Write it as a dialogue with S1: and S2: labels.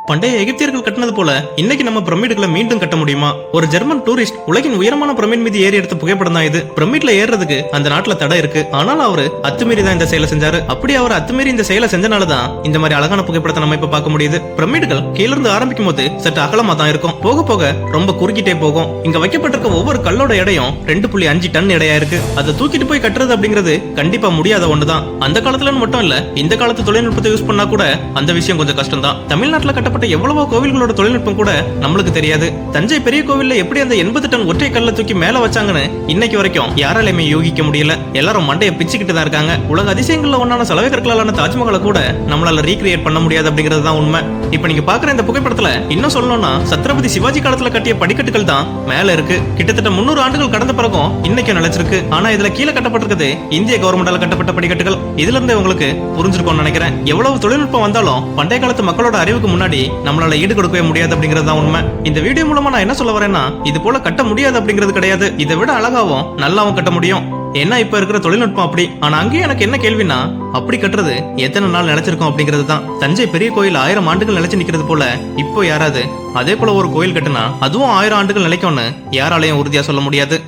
S1: பண்டைய எகிப்தியர்கள் கட்டினது போல இன்னைக்கு நம்ம பிரமிடுகளை மீண்டும் கட்ட முடியுமா? ஒரு ஜெர்மன் டூரிஸ்ட் உலகின் உயரமான பிரமிட் மீது ஏறி எடுத்த புகைப்படம் தான் இது. பிரமிட்ல ஏறதுக்கு அந்த நாட்டுல தடை இருக்கு. ஆனால் அவரு அத்துமீறி தான் இந்த செயலை செஞ்சாரு. அப்படி அவர் அத்துமீறி இந்த செயலை செஞ்சனாலதான் இந்த மாதிரி அழகான புகைப்படத்தை நம்ம இப்ப பார்க்க முடியுது. பிரமிடுகள் கீழ இருந்து ஆரம்பிக்கும் போது சற்று அகலமா தான் இருக்கும். போக போக ரொம்ப குறுக்கிட்டே போகும். இங்க வைக்கப்பட்டிருக்க ஒவ்வொரு கல்லோட எடையும் 2.5 டன் எடையா இருக்கு. அதை தூக்கிட்டு போய் கட்டுறது அப்படிங்கிறது கண்டிப்பா முடியாத ஒண்ணுதான். அந்த காலத்துல மட்டும் இல்ல, இந்த காலத்து தொழில்நுட்பத்தை யூஸ் பண்ணா கூட அந்த விஷயம் கொஞ்சம் கஷ்டம் தான். தமிழ்நாட்டுல கட்டப்பட்ட எவ்வளவோ கோவில்களோட தொழில்நுட்பம் கூட நம்மளுக்கு தெரியாது. தஞ்சை பெரிய கோவில்ல எப்படி அந்த 80 டன் ஒற்றை கல்ல தூக்கி மேல வச்சாங்கன்னு இன்னைக்கு வரைக்கும் யாராலையுமே யூகிக்க முடியல. எல்லாரும் மண்டையை பிச்சுக்கிட்டு தான் இருக்காங்க. உலக அதிசயங்கள்ல ஒன்னான சலவை கற்களாலான தாஜ்மஹாலை கூட நம்மளால ரீக்ரியேட் பண்ண முடியாது அப்படிங்கிறது தான் உண்மை. இப்ப நீங்க பாக்குற இந்த புகைப்படத்துல இன்னும் சொல்லணும்னா சத்ரபதி சிவாஜி காலத்துல கட்டிய படிக்கட்டுகள் தான் மேல இருக்கு. கிட்டத்தட்ட 300 ஆண்டுகள் கடந்த பிறகும் இன்னைக்கு நிலைச்சிருக்கு. ஆனா இதுல கீழே கட்டப்பட்டிருக்கிறது இந்திய கவர்மெண்டால கட்டப்பட்ட படிக்கட்டுகள். இதுல இருந்து உங்களுக்கு புரிஞ்சிருக்கும்னு நினைக்கிறேன். எவ்வளவு தொழில்நுட்பம் வந்தாலும் பண்டைய காலத்து மக்களோட அறிவுக்கு முன்னாடி நம்மளால ஈடு கொடுக்கவே முடியாது அப்படிங்கிறது தான் உண்மை. இந்த வீடியோ மூலமா நான் என்ன சொல்ல வரேன்னா, இது போல கட்ட முடியாது அப்படிங்கிறது கிடையாது. இதை விட அழகாவும் நல்லாவும் கட்ட முடியும். ஏன்னா இப்ப இருக்கிற தொழில்நுட்பம் அப்படி. ஆனா அங்கேயும் எனக்கு என்ன கேள்வினா, அப்படி கட்டுறது எத்தனை நாள் நிலைச்சிருக்கும் அப்படிங்கிறது தான். தஞ்சை பெரிய கோயில் 1000 ஆண்டுகள் நிலைச்சு நிக்கிறது போல இப்போ யாராவது அதே போல ஒரு கோயில் கட்டுனா அதுவும் 1000 ஆண்டுகள் நிலைக்கும்னு யாராலையும் உறுதியா சொல்ல முடியாது.